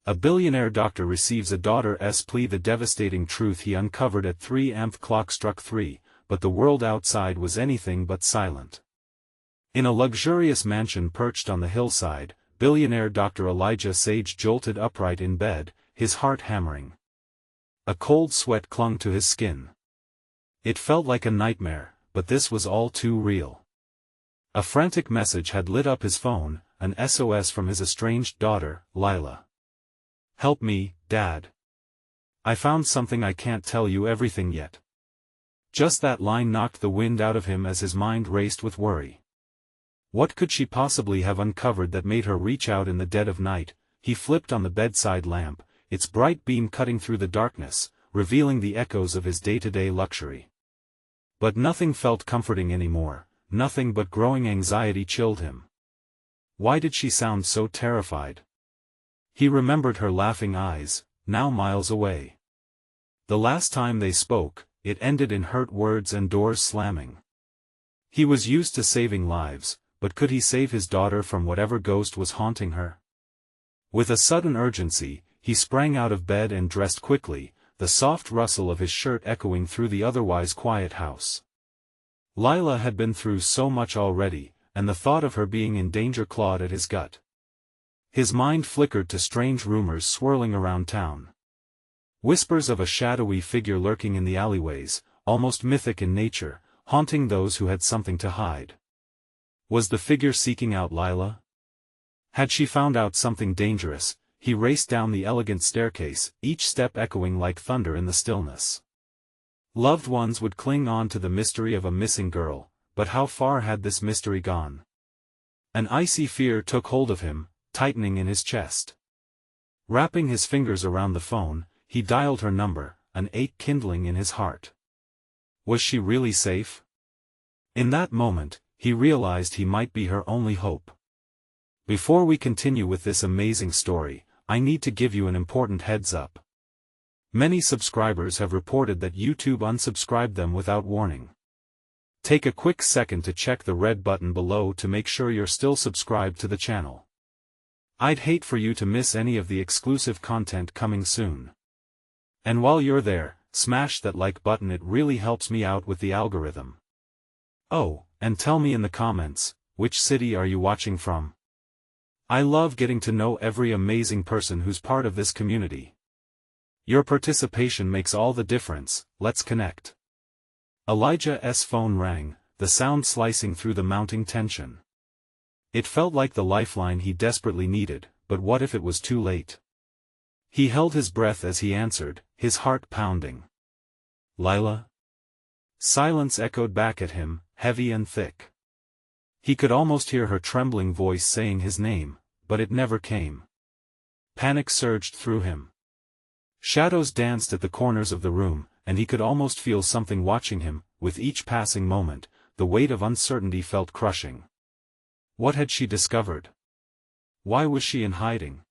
A billionaire doctor receives a daughter's plea. The devastating truth he uncovered at 3 am. Clock struck 3, but the world outside was anything but silent. In a luxurious mansion perched on the hillside, billionaire Dr. Elijah Sage jolted upright in bed, his heart hammering. A cold sweat clung to his skin. It felt like a nightmare, but this was all too real. A frantic message had lit up his phone, an SOS from his estranged daughter, Lila. "Help me, Dad. I found something. I can't tell you everything yet." Just that line knocked the wind out of him as his mind raced with worry. What could she possibly have uncovered that made her reach out in the dead of night? He flipped on the bedside lamp, its bright beam cutting through the darkness, revealing the echoes of his day-to-day luxury. But nothing felt comforting anymore, nothing but growing anxiety chilled him. Why did she sound so terrified? He remembered her laughing eyes, now miles away. The last time they spoke, it ended in hurt words and doors slamming. He was used to saving lives, but could he save his daughter from whatever ghost was haunting her? With a sudden urgency, he sprang out of bed and dressed quickly, the soft rustle of his shirt echoing through the otherwise quiet house. Lila had been through so much already, and the thought of her being in danger clawed at his gut. His mind flickered to strange rumors swirling around town. Whispers of a shadowy figure lurking in the alleyways, almost mythic in nature, haunting those who had something to hide. Was the figure seeking out Lila? Had she found out something dangerous? He raced down the elegant staircase, each step echoing like thunder in the stillness. Loved ones would cling on to the mystery of a missing girl, but how far had this mystery gone? An icy fear took hold of him, tightening in his chest. Wrapping his fingers around the phone, he dialed her number, an ache kindling in his heart. Was she really safe? In that moment, he realized he might be her only hope. Before we continue with this amazing story, I need to give you an important heads up. Many subscribers have reported that YouTube unsubscribed them without warning. Take a quick second to check the red button below to make sure you're still subscribed to the channel. I'd hate for you to miss any of the exclusive content coming soon. And while you're there, smash that like button. It really helps me out with the algorithm. Oh, and tell me in the comments, which city are you watching from? I love getting to know every amazing person who's part of this community. Your participation makes all the difference. Let's connect. Elijah's phone rang, the sound slicing through the mounting tension. It felt like the lifeline he desperately needed, but what if it was too late? He held his breath as he answered, his heart pounding. Lila? Silence echoed back at him, heavy and thick. He could almost hear her trembling voice saying his name, but it never came. Panic surged through him. Shadows danced at the corners of the room, and he could almost feel something watching him. With each passing moment, the weight of uncertainty felt crushing. What had she discovered? Why was she in hiding?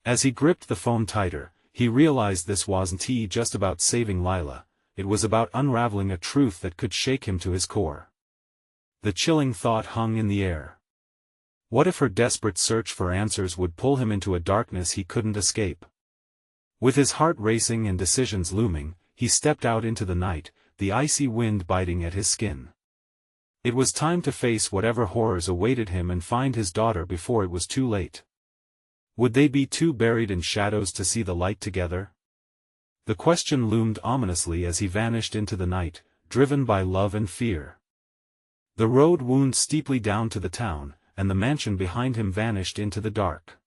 As he gripped the phone tighter, he realized this wasn't just about saving Lila, it was about unraveling a truth that could shake him to his core. The chilling thought hung in the air. What if her desperate search for answers would pull him into a darkness he couldn't escape? With his heart racing and decisions looming, he stepped out into the night, the icy wind biting at his skin. It was time to face whatever horrors awaited him and find his daughter before it was too late. Would they be too buried in shadows to see the light together? The question loomed ominously as he vanished into the night, driven by love and fear. The road wound steeply down to the town, and the mansion behind him vanished into the dark.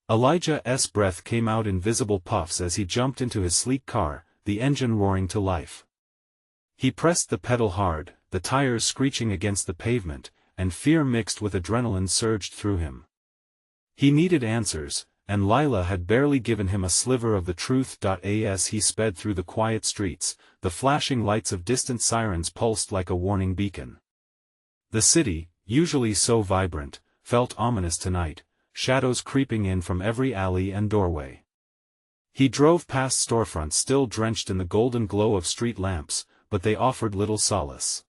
Elijah's breath came out in visible puffs as he jumped into his sleek car, the engine roaring to life. He pressed the pedal hard, the tires screeching against the pavement, and fear mixed with adrenaline surged through him. He needed answers, and Lila had barely given him a sliver of the truth. As he sped through the quiet streets, the flashing lights of distant sirens pulsed like a warning beacon. The city, usually so vibrant, felt ominous tonight, shadows creeping in from every alley and doorway. He drove past storefronts still drenched in the golden glow of street lamps, but they offered little solace.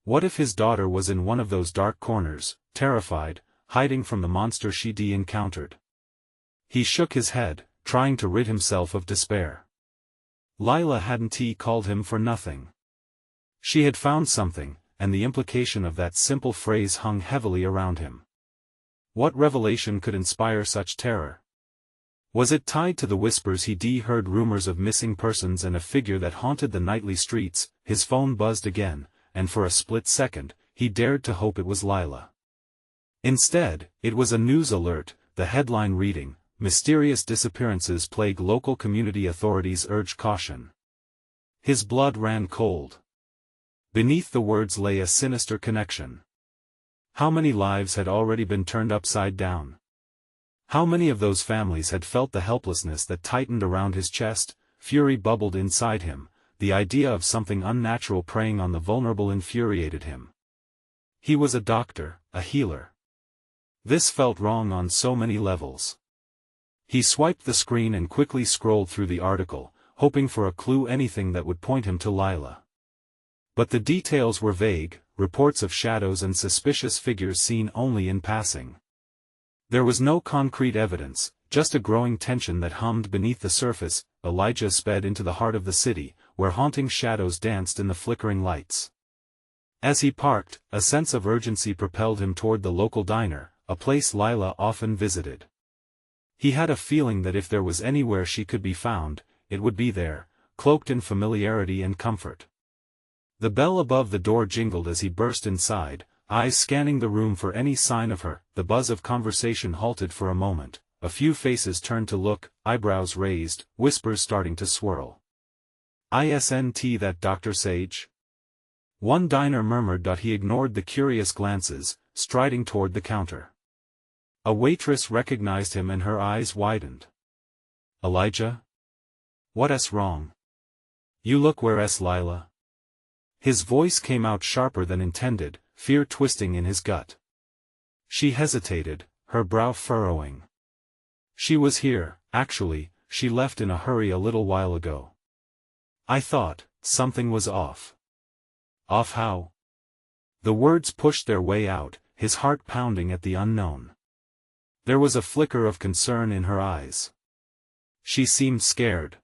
What if his daughter was in one of those dark corners, terrified, hiding from the monster she'd encountered? He shook his head, trying to rid himself of despair. Lila hadn't called him for nothing. She had found something, and the implication of that simple phrase hung heavily around him. What revelation could inspire such terror? Was it tied to the whispers he'd heard, rumors of missing persons and a figure that haunted the nightly streets? His phone buzzed again, and for a split second, he dared to hope it was Lila. Instead, it was a news alert, the headline reading, "Mysterious disappearances plague local community authorities urge caution." His blood ran cold. Beneath the words lay a sinister connection. How many lives had already been turned upside down? How many of those families had felt the helplessness that tightened around his chest? Fury bubbled inside him, the idea of something unnatural preying on the vulnerable infuriated him. He was a doctor, a healer. This felt wrong on so many levels. He swiped the screen and quickly scrolled through the article, hoping for a clue, anything that would point him to Lila. But the details were vague, reports of shadows and suspicious figures seen only in passing. There was no concrete evidence, just a growing tension that hummed beneath the surface. Elijah sped into the heart of the city, where haunting shadows danced in the flickering lights. As he parked, a sense of urgency propelled him toward the local diner, a place Lila often visited. He had a feeling that if there was anywhere she could be found, it would be there, cloaked in familiarity and comfort. The bell above the door jingled as he burst inside, eyes scanning the room for any sign of her. The buzz of conversation halted for a moment, a few faces turned to look, eyebrows raised, whispers starting to swirl. "Isn't that Dr. Sage?" One diner murmured. He ignored the curious glances, striding toward the counter. A waitress recognized him and her eyes widened. "Elijah? What's wrong? You look where's Lila?" His voice came out sharper than intended, fear twisting in his gut. She hesitated, her brow furrowing. "She was here, actually. She left in a hurry a little while ago." "I thought something was off." "Off how?" The words pushed their way out, his heart pounding at the unknown. There was a flicker of concern in her eyes. She seemed scared.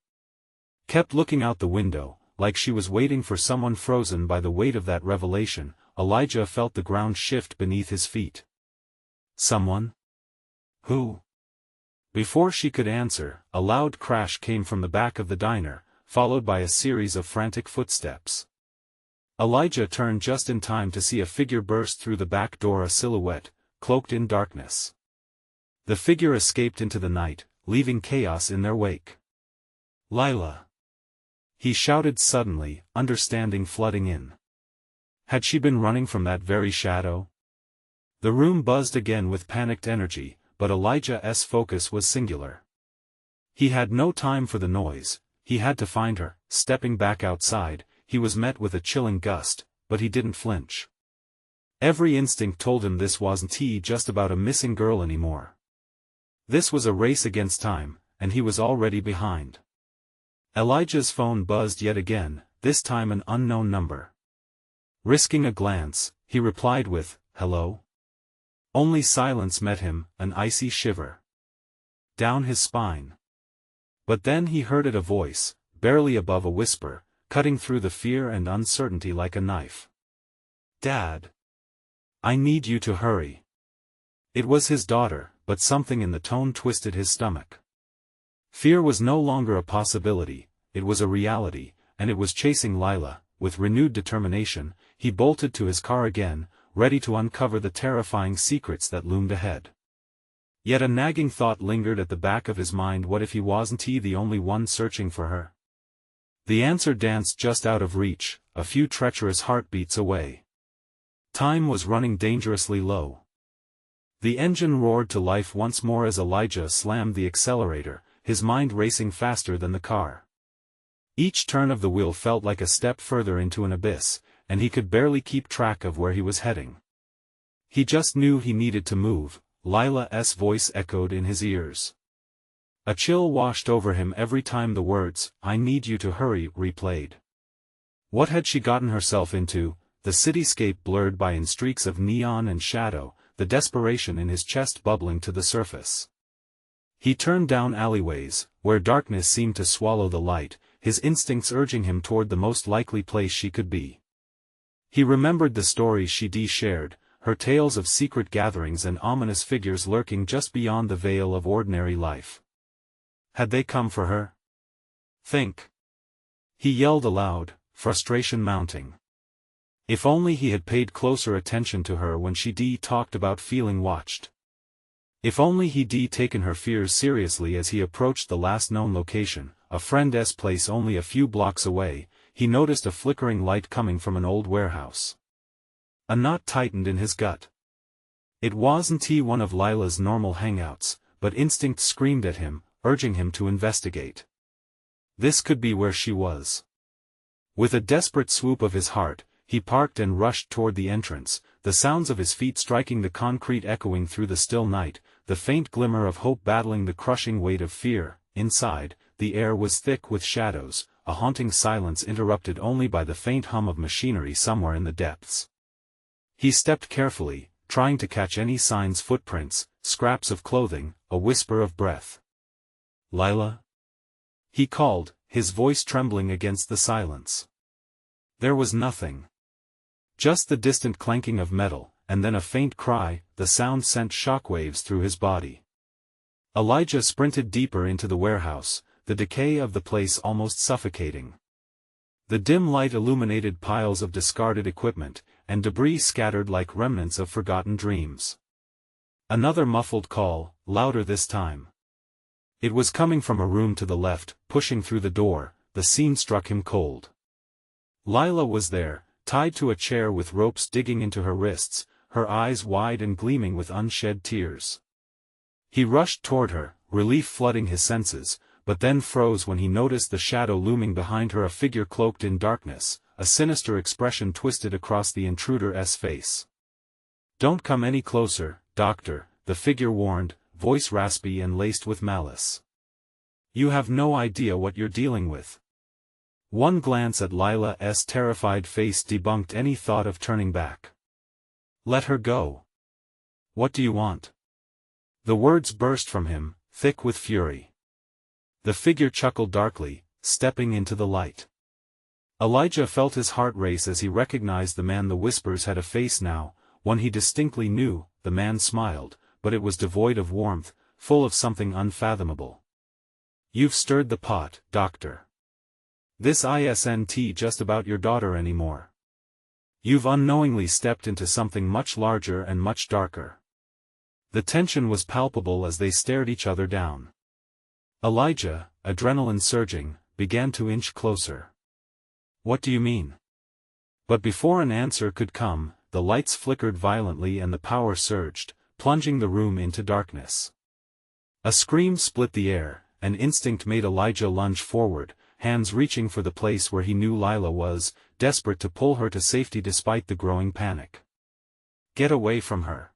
Kept looking out the window, like she was waiting for someone. Frozen by the weight of that revelation, Elijah felt the ground shift beneath his feet. "Someone? Who?" Before she could answer, a loud crash came from the back of the diner, followed by a series of frantic footsteps. Elijah turned just in time to see a figure burst through the back door, a silhouette, cloaked in darkness. The figure escaped into the night, leaving chaos in their wake. "Lila!" he shouted suddenly, understanding flooding in. Had she been running from that very shadow? The room buzzed again with panicked energy, but Elijah's focus was singular. He had no time for the noise, he had to find her. Stepping back outside, he was met with a chilling gust, but he didn't flinch. Every instinct told him this wasn't just about a missing girl anymore. This was a race against time, and he was already behind. Elijah's phone buzzed yet again, this time an unknown number. Risking a glance, he replied with, "Hello?" Only silence met him, an icy shiver down his spine. But then he heard it, a voice, barely above a whisper, cutting through the fear and uncertainty like a knife. "Dad. I need you to hurry." It was his daughter, but something in the tone twisted his stomach. Fear was no longer a possibility, it was a reality, and it was chasing Lila. With renewed determination, he bolted to his car again, ready to uncover the terrifying secrets that loomed ahead. Yet a nagging thought lingered at the back of his mind. What if he wasn't the only one searching for her? The answer danced just out of reach, a few treacherous heartbeats away. Time was running dangerously low. The engine roared to life once more as Elijah slammed the accelerator, his mind racing faster than the car. Each turn of the wheel felt like a step further into an abyss, and he could barely keep track of where he was heading. He just knew he needed to move. Lila's voice echoed in his ears. A chill washed over him every time the words, "I need you to hurry," replayed. What had she gotten herself into? The cityscape blurred by in streaks of neon and shadow, the desperation in his chest bubbling to the surface. He turned down alleyways, where darkness seemed to swallow the light, his instincts urging him toward the most likely place she could be. He remembered the stories she shared, her tales of secret gatherings and ominous figures lurking just beyond the veil of ordinary life. Had they come for her? Think. He yelled aloud, frustration mounting. If only he had paid closer attention to her when she talked about feeling watched. If only he'd taken her fears seriously as he approached the last known location, a friend's place only a few blocks away. He noticed a flickering light coming from an old warehouse. A knot tightened in his gut. It wasn't one of Lila's normal hangouts, but instinct screamed at him, urging him to investigate. This could be where she was. With a desperate swoop of his heart, he parked and rushed toward the entrance, the sounds of his feet striking the concrete echoing through the still night, the faint glimmer of hope battling the crushing weight of fear. Inside, the air was thick with shadows, a haunting silence interrupted only by the faint hum of machinery somewhere in the depths. He stepped carefully, trying to catch any signs, footprints, scraps of clothing, a whisper of breath. "Lila?" he called, his voice trembling against the silence. There was nothing. Just the distant clanking of metal, and then a faint cry. The sound sent shockwaves through his body. Elijah sprinted deeper into the warehouse, the decay of the place almost suffocating. The dim light illuminated piles of discarded equipment, and debris scattered like remnants of forgotten dreams. Another muffled call, louder this time. It was coming from a room to the left. Pushing through the door, the scene struck him cold. Lila was there, tied to a chair with ropes digging into her wrists, her eyes wide and gleaming with unshed tears. He rushed toward her, relief flooding his senses, but then froze when he noticed the shadow looming behind her, a figure cloaked in darkness, a sinister expression twisted across the intruder's face. "Don't come any closer, Doctor," the figure warned, voice raspy and laced with malice. "You have no idea what you're dealing with." One glance at Lila's terrified face debunked any thought of turning back. "Let her go." "What do you want?" The words burst from him, thick with fury. The figure chuckled darkly, stepping into the light. Elijah felt his heart race as he recognized the man. The whispers had a face now, one he distinctly knew. The man smiled, but it was devoid of warmth, full of something unfathomable. "You've stirred the pot, Doctor. This isn't just about your daughter anymore. You've unknowingly stepped into something much larger and much darker." The tension was palpable as they stared each other down. Elijah, adrenaline surging, began to inch closer. "What do you mean?" But before an answer could come, the lights flickered violently and the power surged, plunging the room into darkness. A scream split the air, and instinct made Elijah lunge forward, hands reaching for the place where he knew Lila was, desperate to pull her to safety despite the growing panic. "Get away from her!"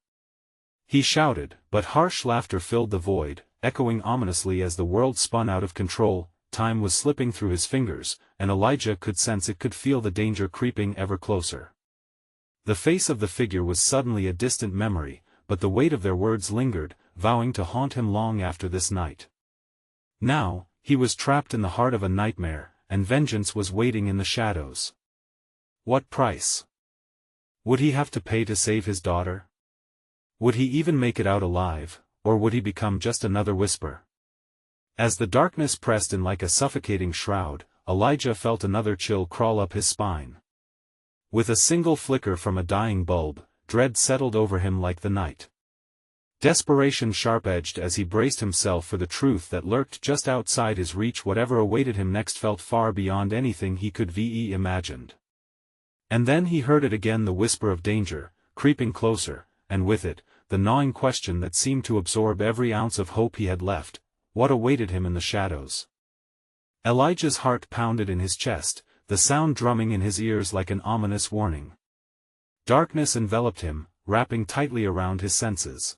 he shouted, but harsh laughter filled the void, echoing ominously as the world spun out of control. Time was slipping through his fingers, and Elijah could sense it, could feel the danger creeping ever closer. The face of the figure was suddenly a distant memory, but the weight of their words lingered, vowing to haunt him long after this night. Now, he was trapped in the heart of a nightmare, and vengeance was waiting in the shadows. What price would he have to pay to save his daughter? Would he even make it out alive, or would he become just another whisper? As the darkness pressed in like a suffocating shroud, Elijah felt another chill crawl up his spine. With a single flicker from a dying bulb, dread settled over him like the night. Desperation sharp-edged as he braced himself for the truth that lurked just outside his reach. Whatever awaited him next felt far beyond anything he could imagined. And then he heard it again, the whisper of danger, creeping closer, and with it, the gnawing question that seemed to absorb every ounce of hope he had left: what awaited him in the shadows? Elijah's heart pounded in his chest, the sound drumming in his ears like an ominous warning. Darkness enveloped him, wrapping tightly around his senses.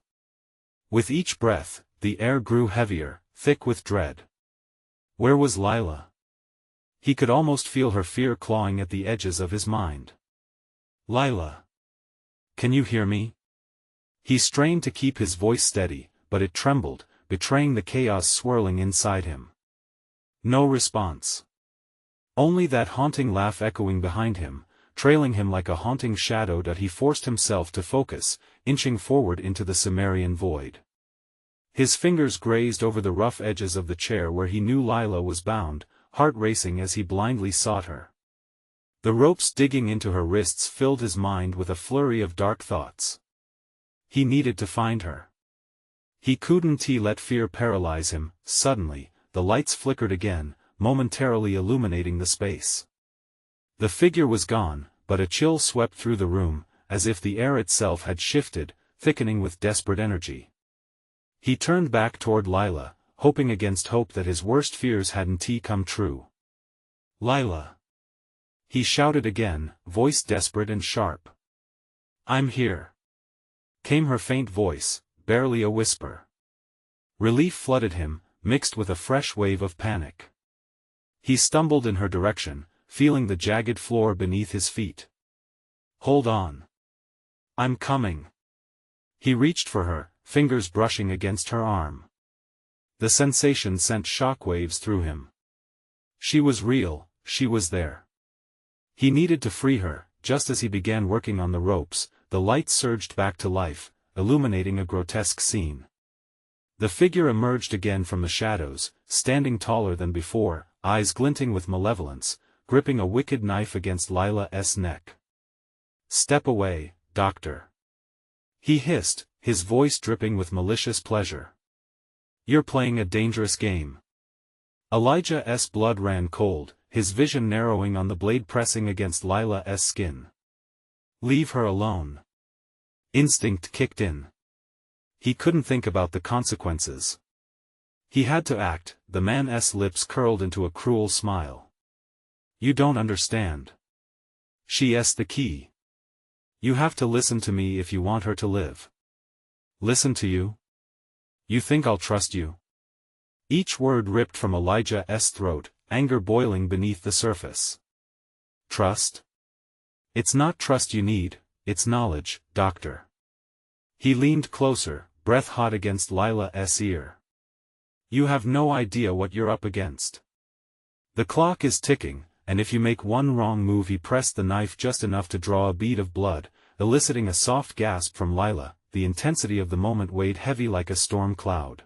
With each breath, the air grew heavier, thick with dread. Where was Lila? He could almost feel her fear clawing at the edges of his mind. "Lila! Can you hear me?" He strained to keep his voice steady, but it trembled, betraying the chaos swirling inside him. No response. Only that haunting laugh echoing behind him, trailing him like a haunting shadow. That he forced himself to focus, inching forward into the Cimmerian void. His fingers grazed over the rough edges of the chair where he knew Lila was bound, heart racing as he blindly sought her. The ropes digging into her wrists filled his mind with a flurry of dark thoughts. He needed to find her. He couldn't let fear paralyze him. Suddenly, the lights flickered again, momentarily illuminating the space. The figure was gone, but a chill swept through the room, as if the air itself had shifted, thickening with desperate energy. He turned back toward Lila, hoping against hope that his worst fears hadn't come true. "Lila!" he shouted again, voice desperate and sharp. "I'm here," came her faint voice, barely a whisper. Relief flooded him, mixed with a fresh wave of panic. He stumbled in her direction, feeling the jagged floor beneath his feet. "Hold on. I'm coming." He reached for her, fingers brushing against her arm. The sensation sent shockwaves through him. She was real, she was there. He needed to free her. Just as he began working on the ropes, the lights surged back to life, illuminating a grotesque scene. The figure emerged again from the shadows, standing taller than before, eyes glinting with malevolence, gripping a wicked knife against Lila's neck. "Step away, Doctor," he hissed, his voice dripping with malicious pleasure. "You're playing a dangerous game." Elijah's blood ran cold, his vision narrowing on the blade pressing against Lila's skin. "Leave her alone." Instinct kicked in. He couldn't think about the consequences. He had to act. The man's lips curled into a cruel smile. "You don't understand. She's the key. You have to listen to me if you want her to live." "Listen to you? You think I'll trust you?" Each word ripped from Elijah's throat, anger boiling beneath the surface. "Trust? It's not trust you need, it's knowledge, Doctor." He leaned closer, breath hot against Lila's ear. "You have no idea what you're up against. The clock is ticking, and if you make one wrong move." He pressed the knife just enough to draw a bead of blood, eliciting a soft gasp from Lila. The intensity of the moment weighed heavy like a storm cloud.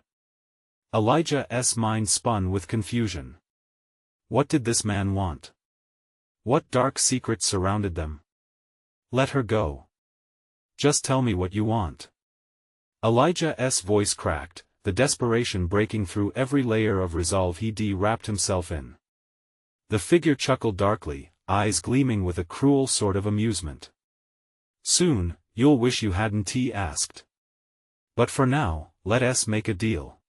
Elijah's mind spun with confusion. What did this man want? What dark secrets surrounded them? "Let her go. Just tell me what you want." Elijah's voice cracked, the desperation breaking through every layer of resolve he wrapped himself in. The figure chuckled darkly, eyes gleaming with a cruel sort of amusement. "Soon, you'll wish you hadn't asked. But for now, let's make a deal.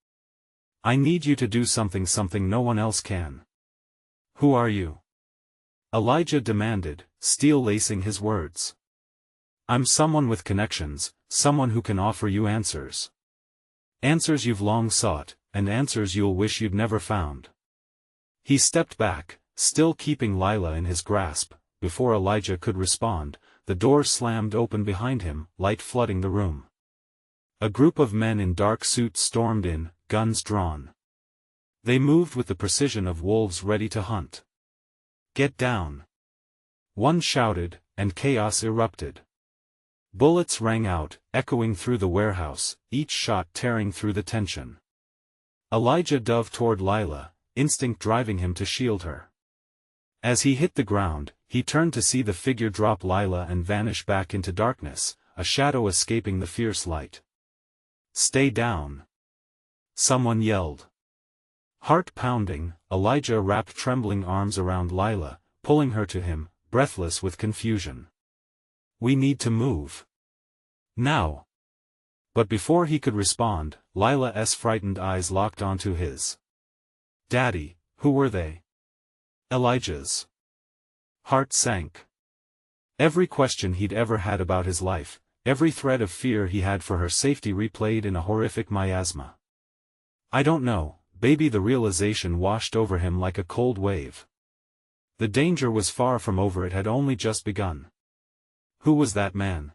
I need you to do something no one else can." "Who are you?" Elijah demanded, steel lacing his words. "I'm someone with connections, someone who can offer you answers. Answers you've long sought, and answers you'll wish you'd never found." He stepped back, still keeping Lila in his grasp. Before Elijah could respond, the door slammed open behind him, light flooding the room. A group of men in dark suits stormed in, guns drawn. They moved with the precision of wolves ready to hunt. "Get down!" one shouted, and chaos erupted. Bullets rang out, echoing through the warehouse, each shot tearing through the tension. Elijah dove toward Lila, instinct driving him to shield her. As he hit the ground, he turned to see the figure drop Lila and vanish back into darkness, a shadow escaping the fierce light. "Stay down!" someone yelled. Heart pounding, Elijah wrapped trembling arms around Lila, pulling her to him, breathless with confusion. "We need to move. Now!" But before he could respond, Lila's frightened eyes locked onto his. "Daddy, who were they?" Elijah's heart sank. Every question he'd ever had about his life, every thread of fear he had for her safety replayed in a horrific miasma. "I don't know, baby." The realization washed over him like a cold wave. The danger was far from over, it had only just begun. Who was that man?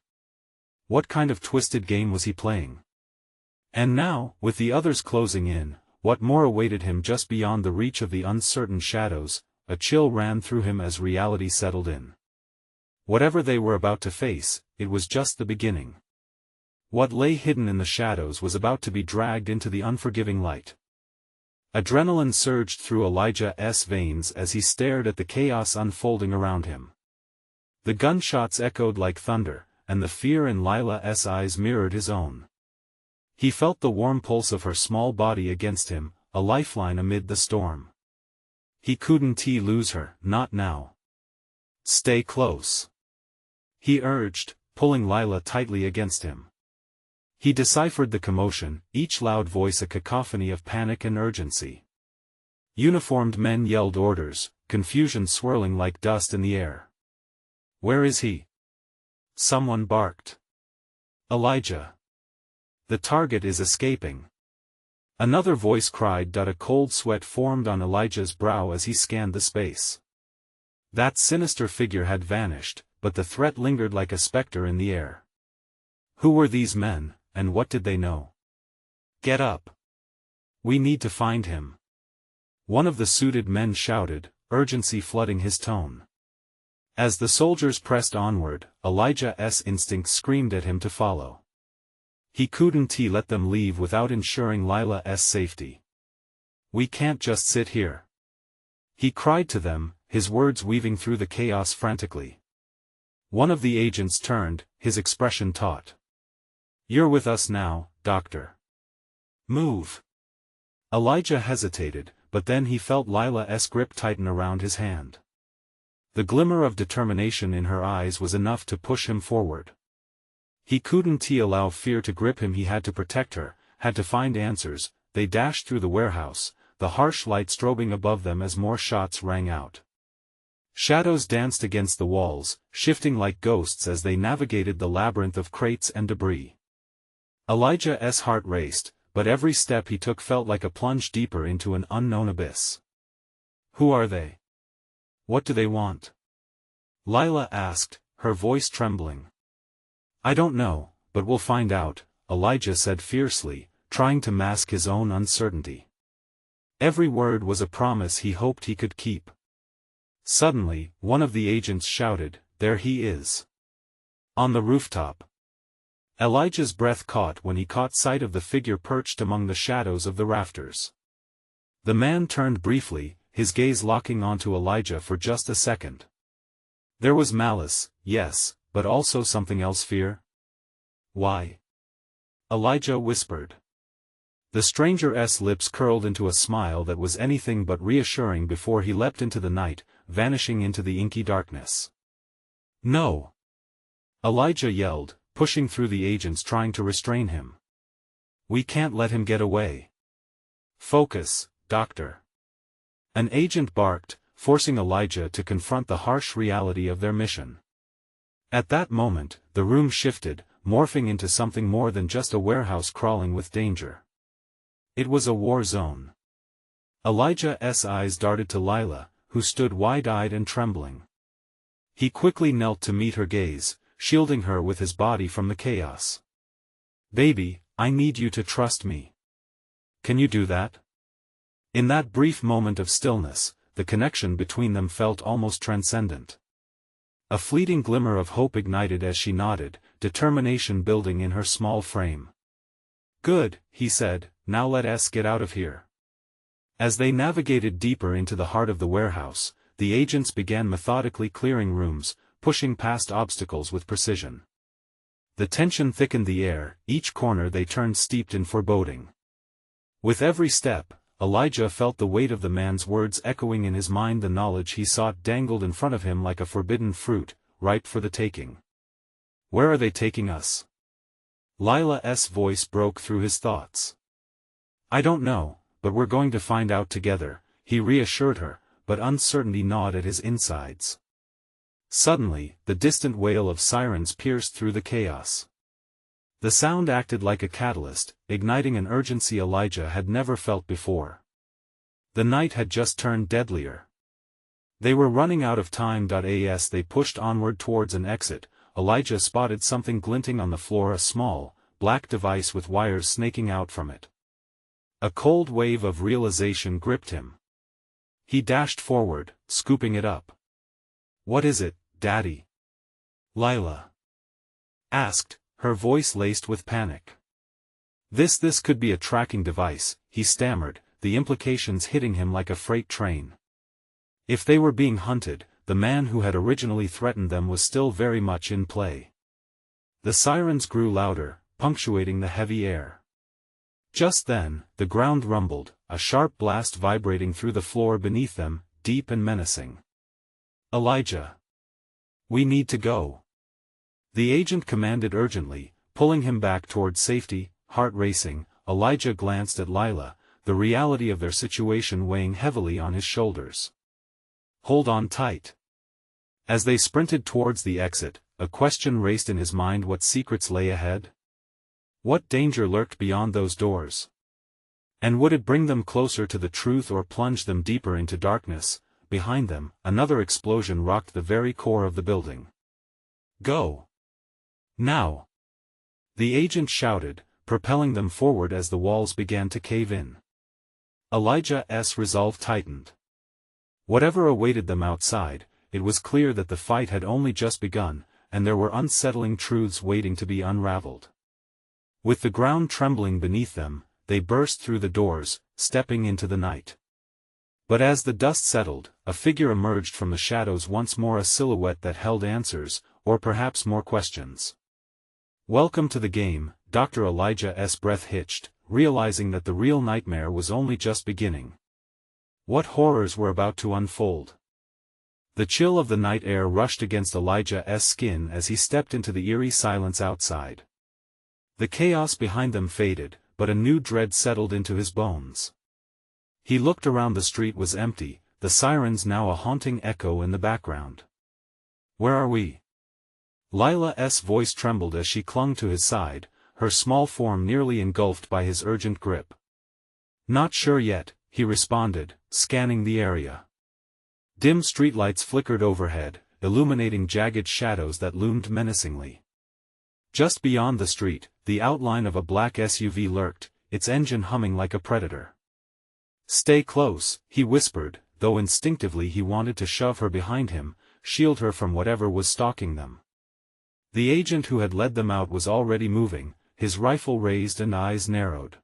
What kind of twisted game was he playing? And now, with the others closing in, what more awaited him just beyond the reach of the uncertain shadows? A chill ran through him as reality settled in. Whatever they were about to face, it was just the beginning. What lay hidden in the shadows was about to be dragged into the unforgiving light. Adrenaline surged through Elijah's veins as he stared at the chaos unfolding around him. The gunshots echoed like thunder, and the fear in Lila's eyes mirrored his own. He felt the warm pulse of her small body against him, a lifeline amid the storm. He couldn't lose her, not now. Stay close, he urged, pulling Lila tightly against him. He deciphered the commotion, each loud voice a cacophony of panic and urgency. Uniformed men yelled orders, confusion swirling like dust in the air. "Where is he?" someone barked. "Elijah. The target is escaping." Another voice cried. A cold sweat formed on Elijah's brow as he scanned the space. That sinister figure had vanished, but the threat lingered like a specter in the air. Who were these men, and what did they know? "Get up. We need to find him," one of the suited men shouted, urgency flooding his tone. As the soldiers pressed onward, Elijah's instincts screamed at him to follow. He couldn't let them leave without ensuring Lila's safety. "We can't just sit here," he cried to them, his words weaving through the chaos frantically. One of the agents turned, his expression taut. "You're with us now, Doctor. Move." Elijah hesitated, but then he felt Lila's grip tighten around his hand. The glimmer of determination in her eyes was enough to push him forward. He couldn't allow fear to grip him. He had to protect her, had to find answers. They dashed through the warehouse, the harsh light strobing above them as more shots rang out. Shadows danced against the walls, shifting like ghosts as they navigated the labyrinth of crates and debris. Elijah's heart raced, but every step he took felt like a plunge deeper into an unknown abyss. "Who are they? What do they want?" Lila asked, her voice trembling. "I don't know, but we'll find out," Elijah said fiercely, trying to mask his own uncertainty. Every word was a promise he hoped he could keep. Suddenly, one of the agents shouted, "There he is! On the rooftop!" Elijah's breath caught when he caught sight of the figure perched among the shadows of the rafters. The man turned briefly, his gaze locking onto Elijah for just a second. There was malice, yes, but also something else. Fear. "Why?" Elijah whispered. The stranger's lips curled into a smile that was anything but reassuring before he leapt into the night, vanishing into the inky darkness. "No!" Elijah yelled, pushing through the agents trying to restrain him. "We can't let him get away." "Focus, Doctor." An agent barked, forcing Elijah to confront the harsh reality of their mission. At that moment, the room shifted, morphing into something more than just a warehouse crawling with danger. It was a war zone. Elijah's eyes darted to Lila, who stood wide-eyed and trembling. He quickly knelt to meet her gaze, shielding her with his body from the chaos. "Baby, I need you to trust me. Can you do that?" In that brief moment of stillness, the connection between them felt almost transcendent. A fleeting glimmer of hope ignited as she nodded, determination building in her small frame. "Good," he said, "now let us get out of here." As they navigated deeper into the heart of the warehouse, the agents began methodically clearing rooms, pushing past obstacles with precision. The tension thickened the air, each corner they turned steeped in foreboding. With every step, Elijah felt the weight of the man's words echoing in his mind. The knowledge he sought dangled in front of him like a forbidden fruit, ripe for the taking. "Where are they taking us?" Lila's voice broke through his thoughts. "I don't know, but we're going to find out together," he reassured her, but uncertainty gnawed at his insides. Suddenly, the distant wail of sirens pierced through the chaos. The sound acted like a catalyst, igniting an urgency Elijah had never felt before. The night had just turned deadlier. They were running out of time. As they pushed onward towards an exit, Elijah spotted something glinting on the floor, a small, black device with wires snaking out from it. A cold wave of realization gripped him. He dashed forward, scooping it up. "What is it, Daddy?" Lila asked, her voice laced with panic. This could be a tracking device," he stammered, the implications hitting him like a freight train. If they were being hunted, the man who had originally threatened them was still very much in play. The sirens grew louder, punctuating the heavy air. Just then, the ground rumbled, a sharp blast vibrating through the floor beneath them, deep and menacing. "Elijah! We need to go!" The agent commanded urgently, pulling him back towards safety, heart racing. Elijah glanced at Lila, the reality of their situation weighing heavily on his shoulders. "Hold on tight." As they sprinted towards the exit, a question raced in his mind: what secrets lay ahead? What danger lurked beyond those doors? And would it bring them closer to the truth or plunge them deeper into darkness? Behind them, another explosion rocked the very core of the building. "Go! Now!" the agent shouted, propelling them forward as the walls began to cave in. Elijah's resolve tightened. Whatever awaited them outside, it was clear that the fight had only just begun, and there were unsettling truths waiting to be unraveled. With the ground trembling beneath them, they burst through the doors, stepping into the night. But as the dust settled, a figure emerged from the shadows, once more a silhouette that held answers, or perhaps more questions. "Welcome to the game," Dr. Elijah's breath hitched, realizing that the real nightmare was only just beginning. What horrors were about to unfold? The chill of the night air rushed against Elijah's skin as he stepped into the eerie silence outside. The chaos behind them faded, but a new dread settled into his bones. He looked around. The street was empty, the sirens now a haunting echo in the background. "Where are we?" Lila's voice trembled as she clung to his side, her small form nearly engulfed by his urgent grip. "Not sure yet," he responded, scanning the area. Dim streetlights flickered overhead, illuminating jagged shadows that loomed menacingly. Just beyond the street, the outline of a black SUV lurked, its engine humming like a predator. "Stay close," he whispered, though instinctively he wanted to shove her behind him, shield her from whatever was stalking them. The agent who had led them out was already moving, his rifle raised and eyes narrowed.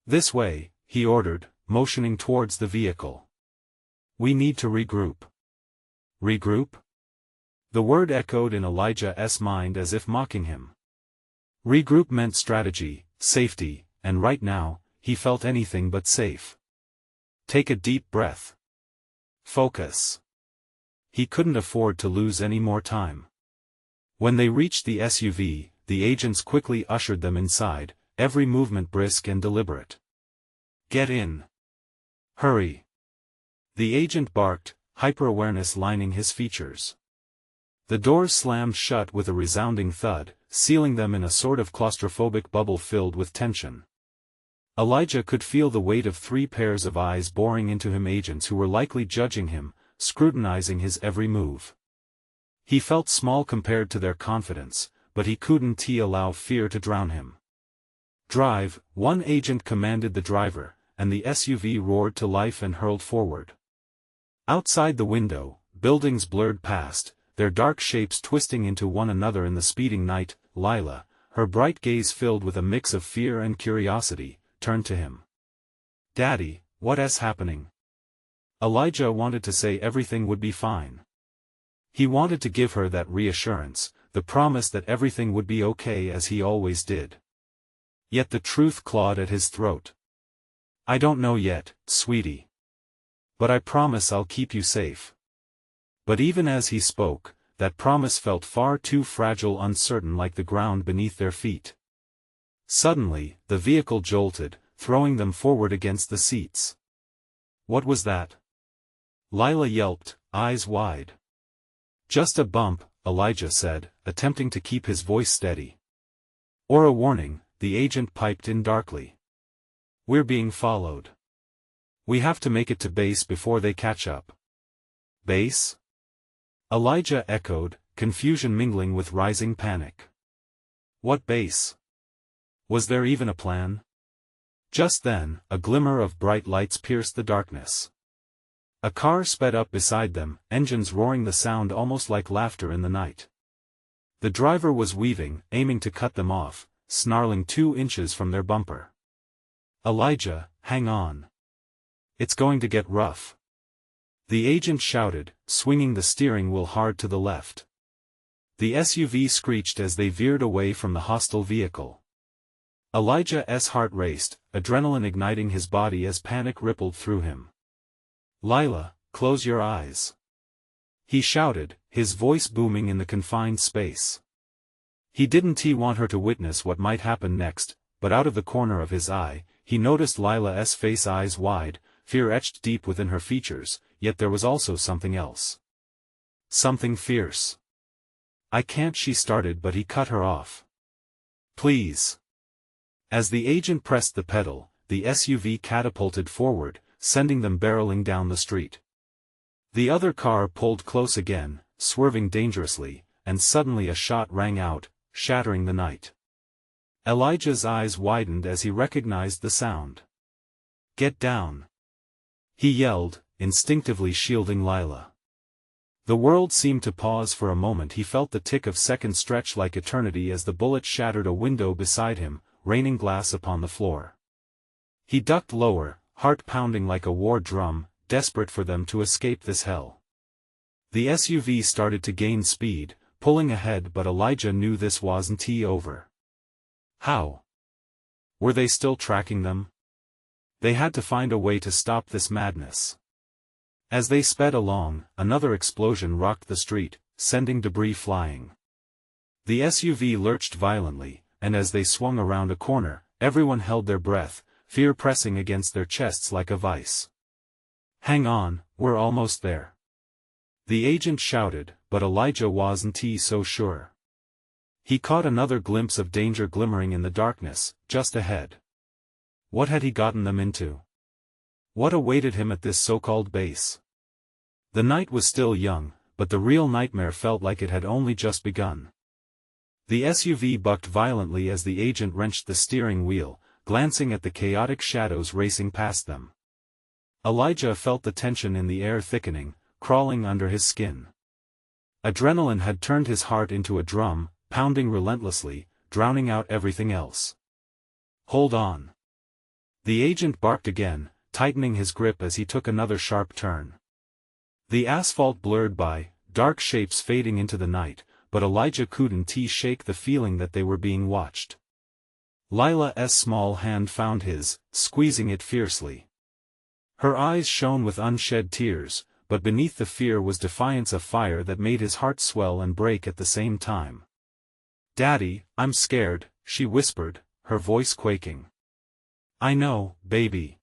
"This way," he ordered, motioning towards the vehicle. "We need to regroup." Regroup? The word echoed in Elijah's mind as if mocking him. Regroup meant strategy, safety, and right now, he felt anything but safe. Take a deep breath. Focus. He couldn't afford to lose any more time. When they reached the SUV, the agents quickly ushered them inside, every movement brisk and deliberate. "Get in. Hurry." The agent barked, hyper-awareness lining his features. The doors slammed shut with a resounding thud, sealing them in a sort of claustrophobic bubble filled with tension. Elijah could feel the weight of 3 pairs of eyes boring into him, agents who were likely judging him, scrutinizing his every move. He felt small compared to their confidence, but he couldn't allow fear to drown him. "Drive," one agent commanded the driver, and the SUV roared to life and hurled forward. Outside the window, buildings blurred past, their dark shapes twisting into one another in the speeding night. Lila, her bright gaze filled with a mix of fear and curiosity, turned to him. "Daddy, what's happening?" Elijah wanted to say everything would be fine. He wanted to give her that reassurance, the promise that everything would be okay as he always did. Yet the truth clawed at his throat. "I don't know yet, sweetie. But I promise I'll keep you safe." But even as he spoke, that promise felt far too fragile, uncertain, like the ground beneath their feet. Suddenly, the vehicle jolted, throwing them forward against the seats. "What was that?" Lila yelped, eyes wide. "Just a bump," Elijah said, attempting to keep his voice steady. "Or a warning," the agent piped in darkly. "We're being followed. We have to make it to base before they catch up." "Base?" Elijah echoed, confusion mingling with rising panic. "What base?" Was there even a plan? Just then, a glimmer of bright lights pierced the darkness. A car sped up beside them, engines roaring, the sound almost like laughter in the night. The driver was weaving, aiming to cut them off, snarling 2 inches from their bumper. "Elijah, hang on. It's going to get rough," the agent shouted, swinging the steering wheel hard to the left. The SUV screeched as they veered away from the hostile vehicle. Elijah's heart raced, adrenaline igniting his body as panic rippled through him. "Lila, close your eyes," he shouted, his voice booming in the confined space. He didn't want her to witness what might happen next, but out of the corner of his eye, he noticed Lila's face, eyes wide, fear etched deep within her features, yet there was also something else. Something fierce. "I can't," she started, but he cut her off. "Please." As the agent pressed the pedal, the SUV catapulted forward, sending them barreling down the street. The other car pulled close again, swerving dangerously, and suddenly a shot rang out, shattering the night. Elijah's eyes widened as he recognized the sound. "Get down!" he yelled, instinctively shielding Lila. The world seemed to pause for a moment. He felt the tick of seconds stretch like eternity as the bullet shattered a window beside him, raining glass upon the floor. He ducked lower, heart pounding like a war drum, desperate for them to escape this hell. The SUV started to gain speed, pulling ahead, but Elijah knew this wasn't over. How? Were they still tracking them? They had to find a way to stop this madness. As they sped along, another explosion rocked the street, sending debris flying. The SUV lurched violently, and as they swung around a corner, everyone held their breath, fear pressing against their chests like a vice. "Hang on, we're almost there," the agent shouted, but Elijah wasn't so sure. He caught another glimpse of danger glimmering in the darkness, just ahead. What had he gotten them into? What awaited him at this so-called base? The night was still young, but the real nightmare felt like it had only just begun. The SUV bucked violently as the agent wrenched the steering wheel, glancing at the chaotic shadows racing past them. Elijah felt the tension in the air thickening, crawling under his skin. Adrenaline had turned his heart into a drum, pounding relentlessly, drowning out everything else. "Hold on." The agent barked again, tightening his grip as he took another sharp turn. The asphalt blurred by, dark shapes fading into the night, but Elijah couldn't shake the feeling that they were being watched. Lila's small hand found his, squeezing it fiercely. Her eyes shone with unshed tears, but beneath the fear was defiance, a fire that made his heart swell and break at the same time. "Daddy, I'm scared," she whispered, her voice quaking. "I know, baby.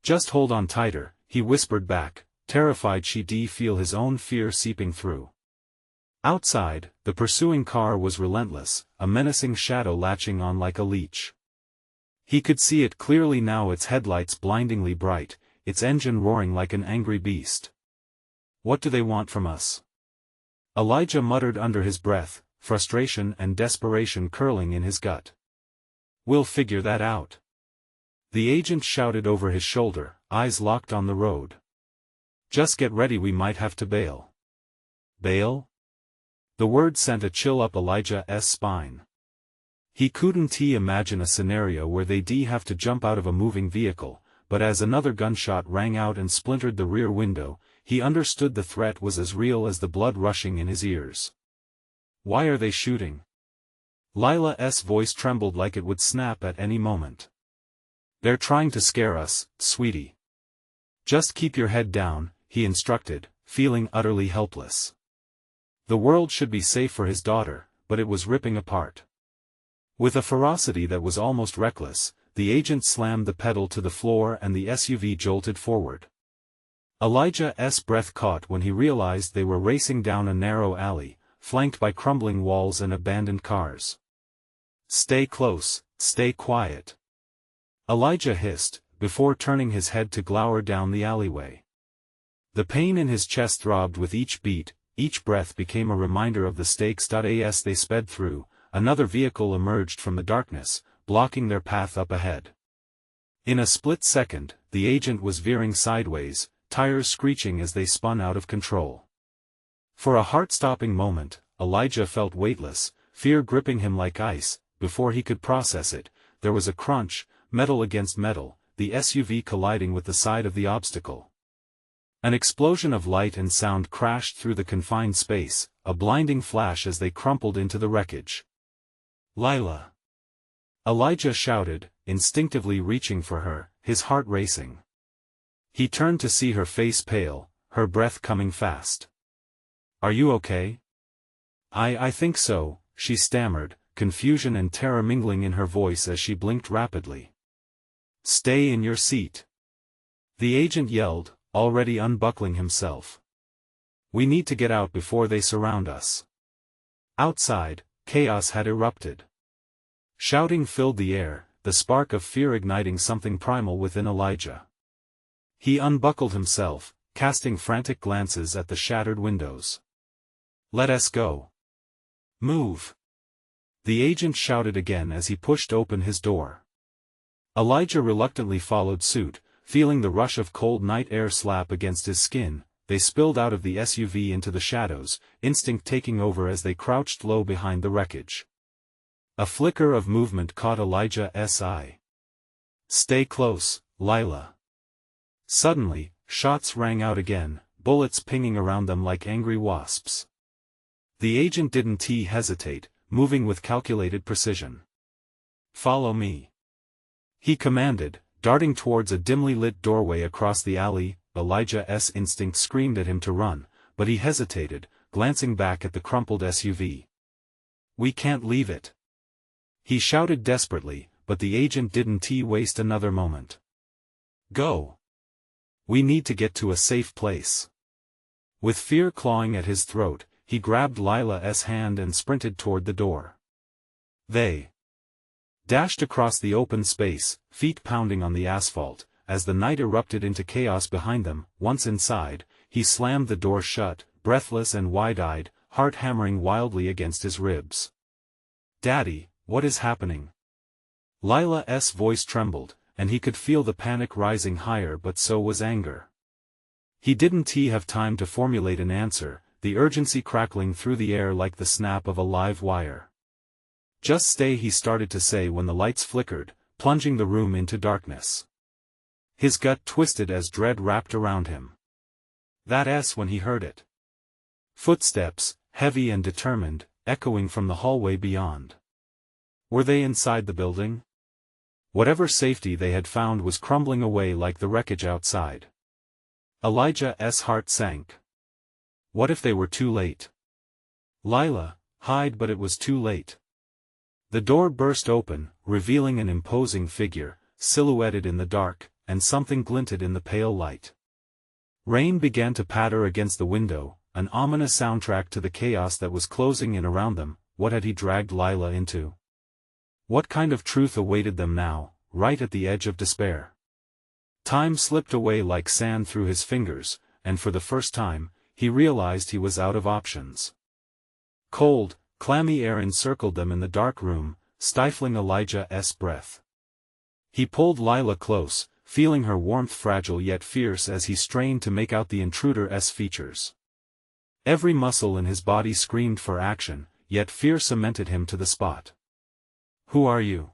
Just hold on tighter," he whispered back, terrified she'd feel his own fear seeping through. Outside, the pursuing car was relentless, a menacing shadow latching on like a leech. He could see it clearly now, its headlights blindingly bright, its engine roaring like an angry beast. "What do they want from us?" Elijah muttered under his breath, frustration and desperation curling in his gut. "We'll figure that out," the agent shouted over his shoulder, eyes locked on the road. "Just get ready, we might have to bail." "Bail?" The word sent a chill up Elijah's spine. He couldn't imagine a scenario where they'd have to jump out of a moving vehicle, but as another gunshot rang out and splintered the rear window, he understood the threat was as real as the blood rushing in his ears. "Why are they shooting?" Lila's voice trembled like it would snap at any moment. "They're trying to scare us, sweetie. Just keep your head down," he instructed, feeling utterly helpless. The world should be safe for his daughter, but it was ripping apart. With a ferocity that was almost reckless, the agent slammed the pedal to the floor and the SUV jolted forward. Elijah's breath caught when he realized they were racing down a narrow alley, flanked by crumbling walls and abandoned cars. "Stay close, stay quiet," Elijah hissed, before turning his head to glower down the alleyway. The pain in his chest throbbed with each beat, each breath became a reminder of the stakes. As they sped through, another vehicle emerged from the darkness, blocking their path up ahead. In a split second, the agent was veering sideways, tires screeching as they spun out of control. For a heart-stopping moment, Elijah felt weightless, fear gripping him like ice. Before he could process it, there was a crunch, metal against metal, the SUV colliding with the side of the obstacle. An explosion of light and sound crashed through the confined space, a blinding flash as they crumpled into the wreckage. "Lila!" Elijah shouted, instinctively reaching for her, his heart racing. He turned to see her face pale, her breath coming fast. "Are you okay?" I think so," she stammered, confusion and terror mingling in her voice as she blinked rapidly. "Stay in your seat," the agent yelled, already unbuckling himself. "We need to get out before they surround us." Outside, chaos had erupted. Shouting filled the air, the spark of fear igniting something primal within Elijah. He unbuckled himself, casting frantic glances at the shattered windows. "Let us go. Move!" the agent shouted again as he pushed open his door. Elijah reluctantly followed suit, feeling the rush of cold night air slap against his skin. They spilled out of the SUV into the shadows, instinct taking over as they crouched low behind the wreckage. A flicker of movement caught Elijah's eye. "Stay close, Lila." Suddenly, shots rang out again, bullets pinging around them like angry wasps. The agent didn't hesitate, moving with calculated precision. "Follow me," he commanded, darting towards a dimly lit doorway across the alley. Elijah's instinct screamed at him to run, but he hesitated, glancing back at the crumpled SUV. "We can't leave it," he shouted desperately, but the agent didn't waste another moment. "Go. We need to get to a safe place." With fear clawing at his throat, he grabbed Lila's hand and sprinted toward the door. They dashed across the open space, feet pounding on the asphalt, as the night erupted into chaos behind them. Once inside, he slammed the door shut, breathless and wide-eyed, heart hammering wildly against his ribs. "Daddy, what is happening?" Lila's voice trembled, and he could feel the panic rising higher, but so was anger. He didn't have time to formulate an answer, the urgency crackling through the air like the snap of a live wire. "Just stay," he started to say when the lights flickered, plunging the room into darkness. His gut twisted as dread wrapped around him. That's when he heard it. Footsteps, heavy and determined, echoing from the hallway beyond. Were they inside the building? Whatever safety they had found was crumbling away like the wreckage outside. Elijah's heart sank. What if they were too late? "Lila, hide," but it was too late. The door burst open, revealing an imposing figure, silhouetted in the dark, and something glinted in the pale light. Rain began to patter against the window, an ominous soundtrack to the chaos that was closing in around them. What had he dragged Lila into? What kind of truth awaited them now, right at the edge of despair? Time slipped away like sand through his fingers, and for the first time, he realized he was out of options. Cold, clammy air encircled them in the dark room, stifling Elijah's breath. He pulled Lila close, feeling her warmth fragile yet fierce as he strained to make out the intruder's features. Every muscle in his body screamed for action, yet fear cemented him to the spot. "Who are you?"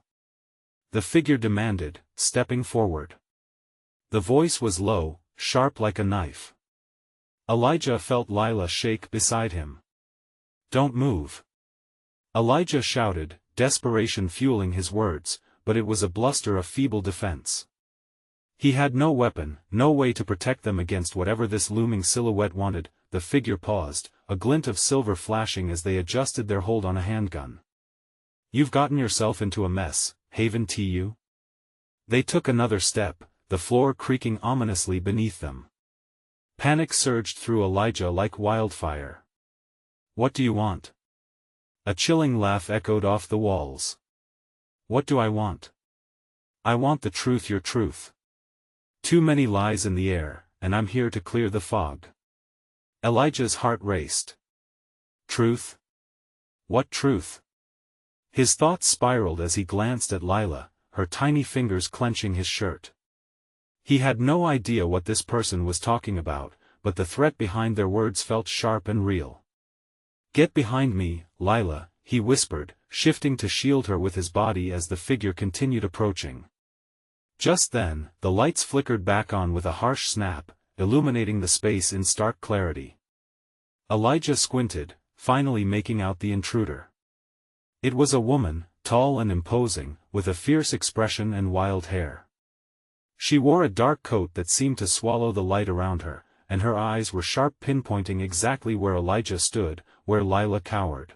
the figure demanded, stepping forward. The voice was low, sharp like a knife. Elijah felt Lila shake beside him. "Don't move," Elijah shouted, desperation fueling his words, but it was a bluster of feeble defense. He had no weapon, no way to protect them against whatever this looming silhouette wanted. The figure paused, a glint of silver flashing as they adjusted their hold on a handgun. "You've gotten yourself into a mess, haven't you?" They took another step, the floor creaking ominously beneath them. Panic surged through Elijah like wildfire. "What do you want?" A chilling laugh echoed off the walls. "What do I want? I want the truth, your truth. Too many lies in the air, and I'm here to clear the fog." Elijah's heart raced. "Truth? What truth?" His thoughts spiraled as he glanced at Lila, her tiny fingers clenching his shirt. He had no idea what this person was talking about, but the threat behind their words felt sharp and real. "Get behind me, Lila," he whispered, shifting to shield her with his body as the figure continued approaching. Just then, the lights flickered back on with a harsh snap, illuminating the space in stark clarity. Elijah squinted, finally making out the intruder. It was a woman, tall and imposing, with a fierce expression and wild hair. She wore a dark coat that seemed to swallow the light around her, and her eyes were sharp, pinpointing exactly where Elijah stood, where Lila cowered.